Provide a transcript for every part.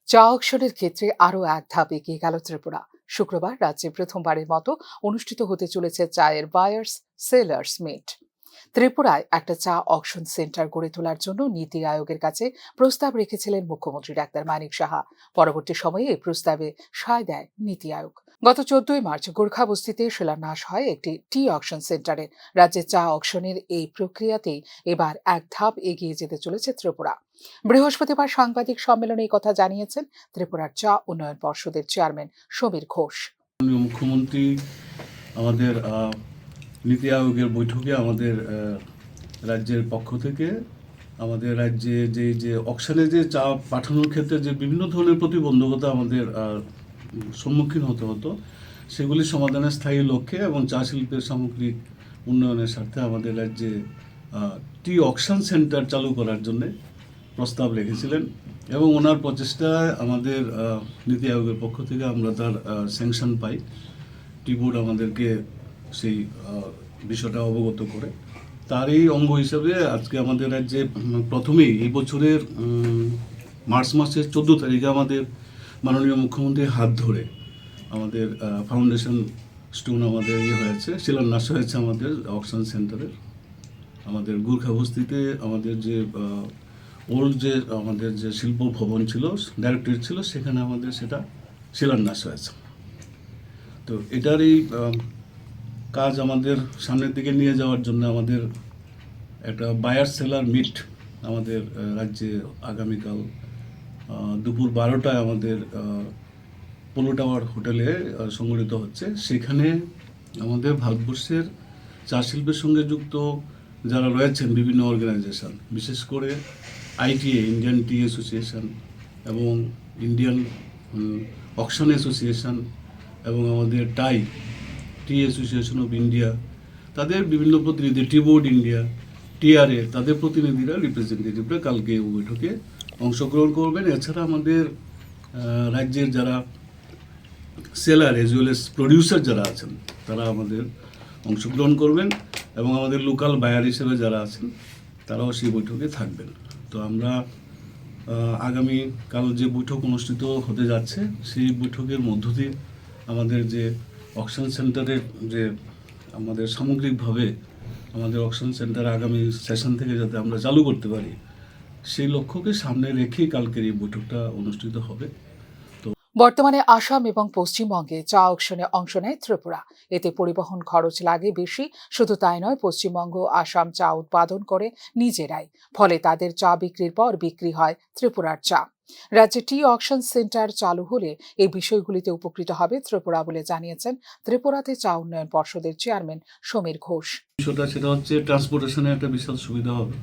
চা অকশনের ক্ষেত্রে আরও এক ধাপ এগিয়ে গেল ত্রিপুরা। শুক্রবার রাজ্যে প্রথমবারের মতো অনুষ্ঠিত হতে চলেছে চায়ের বায়ার্স সেলার্স মিট। ত্রিপুরায় একটা চা অকশন সেন্টার গড়ে তোলার জন্য নীতি আয়োগের কাছে প্রস্তাব রেখেছিলেন মুখ্যমন্ত্রী ডাক্তার মানিক সাহা। পরবর্তী সময়ে এই প্রস্তাবে সায় দেয় নীতি আয়োগ। গত 14 মার্চ গোর্খাবস্তিতে শিলান্যাস হয় একটি টি অকশন সেন্টারের। রাজ্যে চা অকশনের এই প্রক্রিয়াতেই এবার এক ধাপ এগিয়ে যেতে চলেছে ত্রিপুরা। বৃহস্পতিবার সাংবাদিক সম্মেলনে এই কথা জানিয়েছেন ত্রিপুরার চা উন্নয়ন পর্ষদের চেয়ারম্যান সমীর ঘোষ। মুখ্যমন্ত্রী আমাদের নীতি আয়োগের বৈঠকে আমাদের রাজ্যের পক্ষ থেকে আমাদের রাজ্যে যে অকশনে যে চা পাঠানোর ক্ষেত্রে যে বিভিন্ন ধরনের প্রতিবন্ধকতা আমাদের সম্মুখীন হতে হতো, সেগুলি সমাধানের স্থায়ী লক্ষ্যে এবং চা শিল্পের সামগ্রিক উন্নয়নের স্বার্থে আমাদের রাজ্যে টি অকশন সেন্টার চালু করার জন্য প্রস্তাব রেখেছিলেন এবং ওনার প্রচেষ্টায় আমাদের নীতি আয়োগের পক্ষ থেকে আমরা তার স্যাংশন পাই। টি বোর্ড আমাদেরকে সেই বিষয়টা অবগত করে। তারই অঙ্গ হিসাবে আজকে আমাদের রাজ্যে প্রথমেই এই বছরের মার্চ মাসের 14 তারিখে আমাদের মাননীয় মুখ্যমন্ত্রীর হাত ধরে আমাদের ফাউন্ডেশন স্টোন আমাদের হয়েছে, শিলান্যাস হয়েছে আমাদের অকশন সেন্টারের। আমাদের গোর্খাবস্তিতে আমাদের যে ওল্ড যে আমাদের যে শিল্প ভবন ছিল, ডাইরেক্টরেট ছিল, সেখানে আমাদের সেটা শিলান্যাস হয়েছে। তো এটার এই কাজ আমাদের সামনের দিকে নিয়ে যাওয়ার জন্য আমাদের একটা বায়ার সেলার মিট আমাদের রাজ্যে আগামীকাল দুপুর 12টায় আমাদের পোলো টাওয়ার হোটেলে সংগঠিত হচ্ছে। সেখানে আমাদের ভারতবর্ষের চা শিল্পের সঙ্গে যুক্ত যারা রয়েছেন বিভিন্ন অর্গানাইজেশন, বিশেষ করে আইটিএ ইন্ডিয়ান টি অ্যাসোসিয়েশন এবং ইন্ডিয়ান অকশন অ্যাসোসিয়েশন এবং আমাদের টি অ্যাসোসিয়েশন অফ ইন্ডিয়া, তাদের বিভিন্ন প্রতিনিধি, টি বোর্ড ইন্ডিয়া, টিআরএ, তাদের প্রতিনিধিরা, রিপ্রেজেন্টেটিভরা কালকে বৈঠকে অংশগ্রহণ করবেন। এছাড়া আমাদের রাজ্যের যারা seller as well as producer যারা আছেন, তারা আমাদের অংশগ্রহণ করবেন এবং আমাদের লোকাল বায়ার হিসেবে যারা আছেন তারাও সেই বৈঠকে থাকবেন। তো আমরা আগামীকাল যে বৈঠক অনুষ্ঠিত হতে যাচ্ছে, সেই বৈঠকের মধ্য দিয়ে আমাদের যে অকশন সেন্টারের যে আমাদের সামগ্রিকভাবে আমাদের অকশন সেন্টার আগামী সেশন থেকে যাতে আমরা চালু করতে পারি, সেই লক্ষ্যকে সামনে রেখেই কালকের এই বৈঠকটা অনুষ্ঠিত হবে। বর্তমানে আসাম এবং পশ্চিমবঙ্গে চা অকশনে অংশ নেয় ত্রিপুরা। এতে পরিবহন খরচ লাগে বেশি। শুধু তাই নয়, পশ্চিমবঙ্গ আসাম চা উৎপাদন করে নিজেরাই, ফলে তাদের চা বিক্রির পর বিক্রি হয় ত্রিপুরার চা। রাজ্যে টি অকশন সেন্টার চালু হলে এই বিষয়গুলিতে উপকৃত হবে ত্রিপুরা বলে জানিয়েছেন ত্রিপুরাতে চা উন্নয়ন পর্ষদের চেয়ারম্যান সমীর ঘোষ। সেটা হচ্ছে ট্রান্সপোর্টেশনে একটা বিশাল সুবিধা হবে।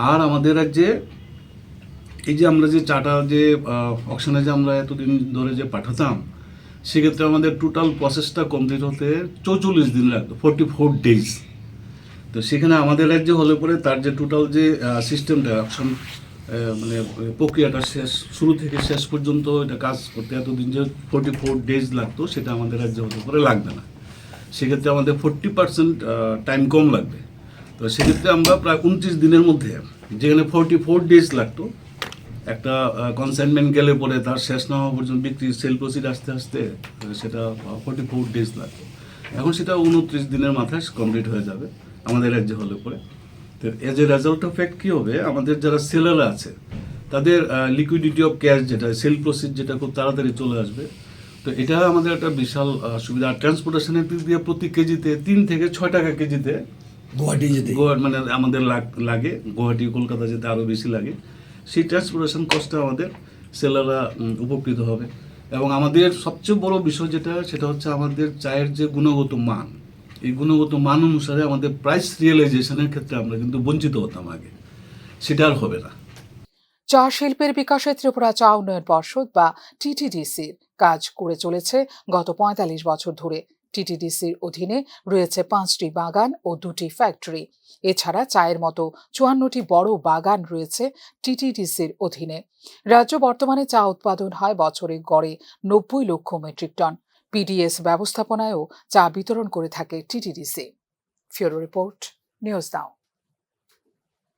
আর আমাদের রাজ্যে এই যে আমরা যে চাটা যে অকশনে যে আমরা এতদিন ধরে যে পাঠাতাম, সেক্ষেত্রে আমাদের টোটাল প্রসেসটা কমপ্লিট হতে 44 দিন লাগতো, 44 ডেজ। তো সেখানে আমাদের রাজ্যে হলে পরে তার যে টোটাল যে সিস্টেমটা অকশন মানে প্রক্রিয়াটা শুরু থেকে শেষ পর্যন্ত এটা কাজ করতে এতদিন যে 44 ডেজ লাগতো, সেটা আমাদের রাজ্যে হলে পরে লাগবে না। সেক্ষেত্রে আমাদের 40% টাইম কম লাগবে। তো সেক্ষেত্রে আমরা প্রায় 29 দিনের মধ্যে, যেখানে 44 ডেজ লাগতো একটা কনসাইনমেন্ট গেলে পরে তার শেষ না হওয়া পর্যন্ত বিক্রি সেল প্রসিড আসতে আসতে সেটা 44 ডেজ লাগতো, এখন সেটা 29 দিনের মাথায় কমপ্লিট হয়ে যাবে আমাদের রাজ্যে হলে পরে। তো as a result of fact কী হবে, আমাদের যারা সেলাররা আছে তাদের লিকুইডিটি অফ ক্যাশ যেটা সেল প্রসিড যেটা খুব তাড়াতাড়ি চলে আসবে। তো এটা আমাদের একটা বিশাল সুবিধা। আর ট্রান্সপোর্টেশনের দিক দিয়ে প্রতি কেজিতে 3 থেকে 6 টাকা কেজিতে গুয়াহাটি যেতে মানে আমাদের লাগে, গুয়াহাটি কলকাতা যেতে আরও বেশি লাগে। সেই ট্রান্সপোর্টেশন কস্টটা আমাদের সেলাররা উপকৃত হবে। এবং আমাদের সবচেয়ে বড় বিষয় যেটা, সেটা হচ্ছে আমাদের চায়ের যে গুণগত মান, এই গুণগত মান অনুসারে আমাদের প্রাইস রিয়েলাইজেশনের ক্ষেত্রে আমরা কিন্তু বঞ্চিত হতাম আগে, সেটা আর হবে না। চা শিল্পের বিকাশে ত্রিপুরা চা উন্নয়ন পর্ষদ বা টিটিডিসির কাজ করে চলেছে গত 45 বছর ধরে। টিটিডিসির অধীনে রয়েছে 5টি বাগান ও 2টি ফ্যাক্টরি। এছাড়া চায়ের মতো 54টি বড় বাগান রয়েছে টিটিডিসির অধীনে। রাজ্য বর্তমানে চা উৎপাদন হয় বছরে গড়ে 90 লক্ষ মেট্রিক টন। পিডিএস ব্যবস্থাপনায়ও চা বিতরণ করে থাকে টিটিডিসি। ফিউরো রিপোর্ট, নিউজ নাও।